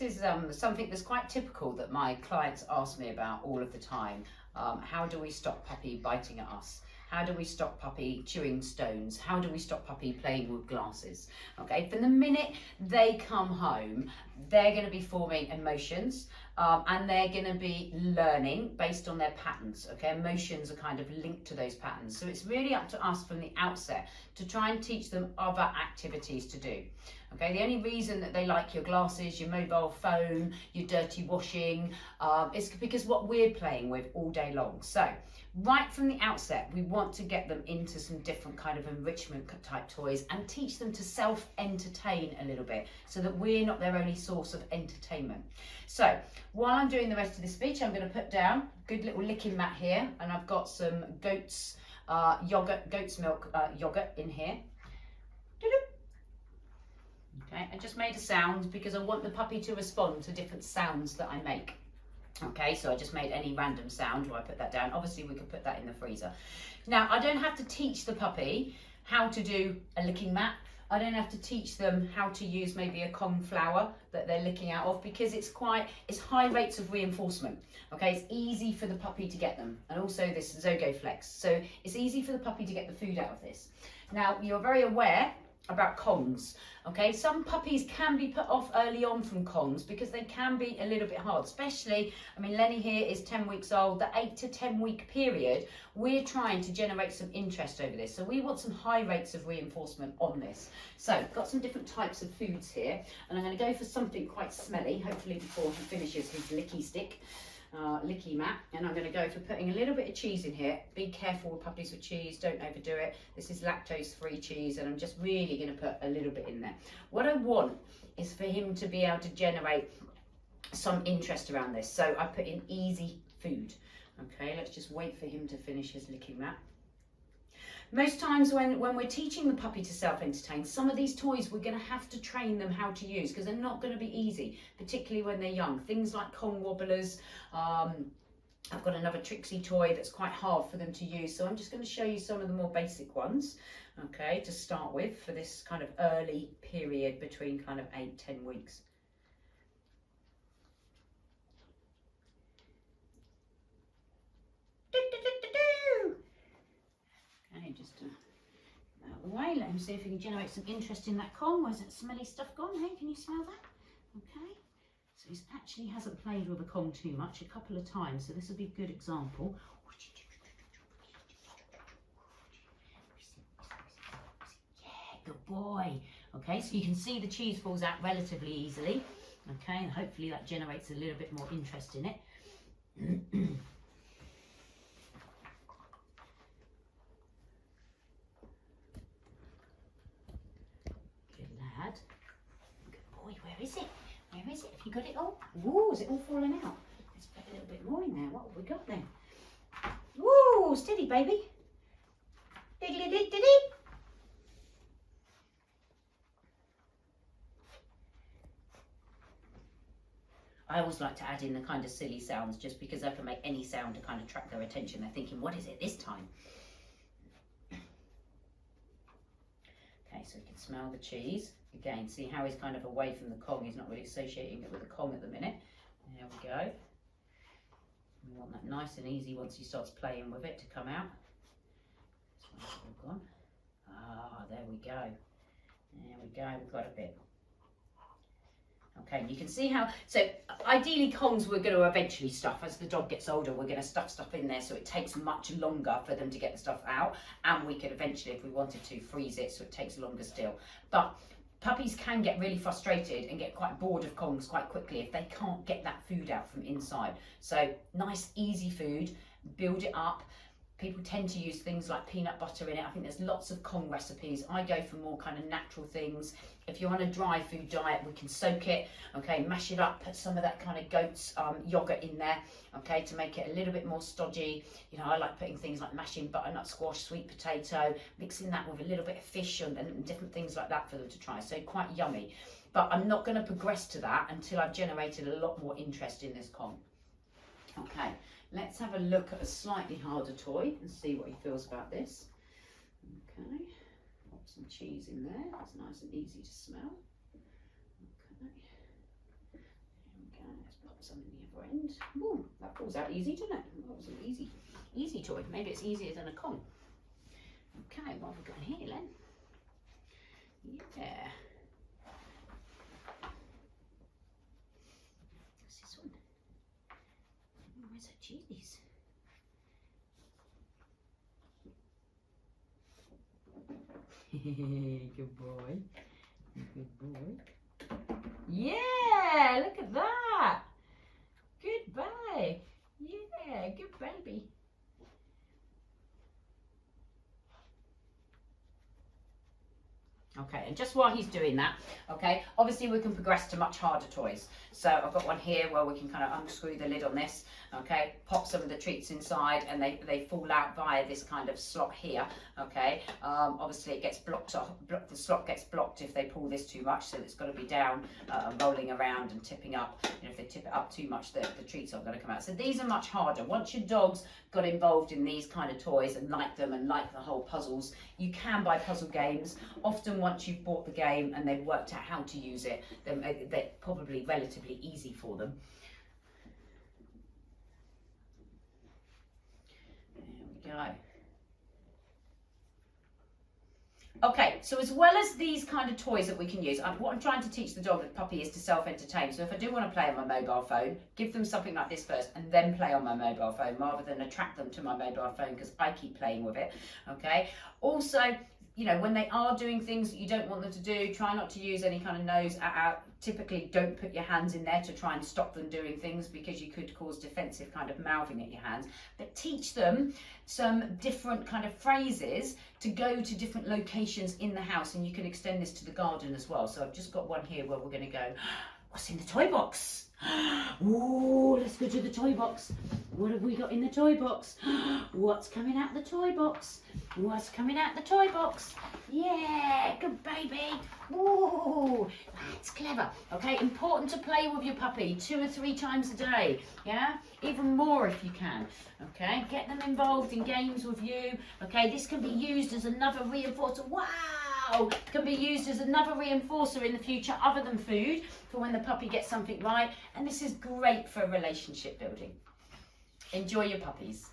is something that's quite typical that my clients ask me about all of the time. How do we stop puppy biting at us? How do we stop puppy chewing stones? How do we stop puppy playing with glasses? Okay, from the minute they come home, they're going to be forming emotions, and they're going to be learning based on their patterns. Okay, emotions are kind of linked to those patterns. So it's really up to us from the outset to try and teach them other activities to do. Okay, the only reason that they like your glasses, your mobile phone, your dirty washing, is because what we're playing with all day long. So right from the outset, we want to get them into some different kind of enrichment type toys and teach them to self-entertain a little bit so that we're not their only source of entertainment. So while I'm doing the rest of this speech, I'm going to put down a good little licking mat here, and I've got some goat's milk yogurt in here. Okay, I just made a sound because I want the puppy to respond to different sounds that I make. Okay, so I just made any random sound while I put that down. Obviously we could put that in the freezer. Now I don't have to teach the puppy how to do a licking mat. I don't have to teach them how to use maybe a Kong flower that they're licking out of, because it's high rates of reinforcement. Okay, it's easy for the puppy to get them, and also this Zogo Flex. So it's easy for the puppy to get the food out of this. Now you're very aware about Kongs. Okay, some puppies can be put off early on from Kongs because they can be a little bit hard, especially, I mean, Lenny here is 10 weeks old. The 8 to 10 week period, we're trying to generate some interest over this. So we want some high rates of reinforcement on this. So got some different types of foods here, and I'm going to go for something quite smelly, hopefully before he finishes his licky stick. Licky mat, and I'm going to go for putting a little bit of cheese in here. Be careful with puppies with cheese, don't overdo it. This is lactose free cheese, and I'm just really going to put a little bit in there. What I want is for him to be able to generate some interest around this, so I put in easy food. Okay, let's just wait for him to finish his licking mat. Most times when we're teaching the puppy to self-entertain, some of these toys we're going to have to train them how to use, because they're not going to be easy, particularly when they're young. Things like Kong wobblers. I've got another Trixie toy that's quite hard for them to use, so I'm just going to show you some of the more basic ones, okay, to start with for this kind of early period between kind of 8-10 weeks. Okay, just out the way, let him see if he can generate some interest in that Kong. Where's that smelly stuff gone? Hey, can you smell that? Okay, so he actually hasn't played with a Kong too much, a couple of times, so this will be a good example. Yeah, good boy. Okay, so you can see the cheese falls out relatively easily. Okay, and hopefully that generates a little bit more interest in it. Where is it? Where is it? Have you got it all? Ooh, is it all falling out? Let's put a little bit more in there. What have we got then? Woo, steady baby. Diddly did diddy. I always like to add in the kind of silly sounds, just because I can make any sound to kind of attract their attention. They're thinking, what is it this time? Okay, so we can smell the cheese. Again, see how he's kind of away from the Kong. He's not really associating it with the Kong at the minute. There we go. We want that nice and easy once he starts playing with it to come out. This one's all gone. Ah, there we go. There we go, we've got a bit. Okay, and you can see how, so ideally Kongs we're going to eventually stuff. As the dog gets older, we're going to stuff stuff in there, so it takes much longer for them to get the stuff out, and we could eventually, if we wanted to, freeze it so it takes longer still. But puppies can get really frustrated and get quite bored of Kongs quite quickly if they can't get that food out from inside. So nice easy food, build it up. People tend to use things like peanut butter in it. I think there's lots of Kong recipes. I go for more kind of natural things. If you're on a dry food diet, we can soak it, okay, mash it up, put some of that kind of goat's yogurt in there, okay, to make it a little bit more stodgy. You know, I like putting things like mashing butternut squash, sweet potato, mixing that with a little bit of fish and different things like that for them to try. So quite yummy. But I'm not going to progress to that until I've generated a lot more interest in this Kong. Okay. Let's have a look at a slightly harder toy and see what he feels about this. Okay, pop some cheese in there. It's nice and easy to smell. Okay, some in the other end. Ooh, that falls out easy, doesn't it? That was an easy toy. Maybe it's easier than a Kong. Okay, what have we got here, Len? Yeah. What's this one? Oh, where's that cheese? Good boy. Good boy. Yeah, look at that. Good boy. Yeah, good baby. Okay, and just while he's doing that, okay, obviously we can progress to much harder toys. So I've got one here where we can kind of unscrew the lid on this, okay, pop some of the treats inside, and they fall out via this kind of slot here, okay. Obviously it gets blocked off, the slot gets blocked if they pull this too much, so it's got to be down, rolling around and tipping up. You know, if they tip it up too much, the treats aren't going to come out. So these are much harder. Once your dogs got involved in these kind of toys and like them and like the whole puzzles, you can buy puzzle games. Often once you've bought the game and they've worked out how to use it, then they're probably relatively easy for them. There we go. Okay, so as well as these kind of toys that we can use, what I'm trying to teach the dog, the puppy, is to self-entertain. So if I do want to play on my mobile phone, give them something like this first and then play on my mobile phone rather than attract them to my mobile phone because I keep playing with it, okay? Also, you know, when they are doing things that you don't want them to do, try not to use any kind of nose out. Typically, don't put your hands in there to try and stop them doing things because you could cause defensive kind of mouthing at your hands. But teach them some different kind of phrases to go to different locations in the house, and you can extend this to the garden as well. So I've just got one here where we're going to go, what's in the toy box? Oh, let's go to the toy box. What have we got in the toy box? What's coming out the toy box? What's coming out the toy box? Yeah, good baby. Ooh, that's clever. Okay, important to play with your puppy 2 or 3 times a day. Yeah, even more if you can. Okay, get them involved in games with you. Okay, this can be used as another reinforcer. Wow, can be used as another reinforcer in the future other than food for when the puppy gets something right. And this is great for relationship building. Enjoy your puppies.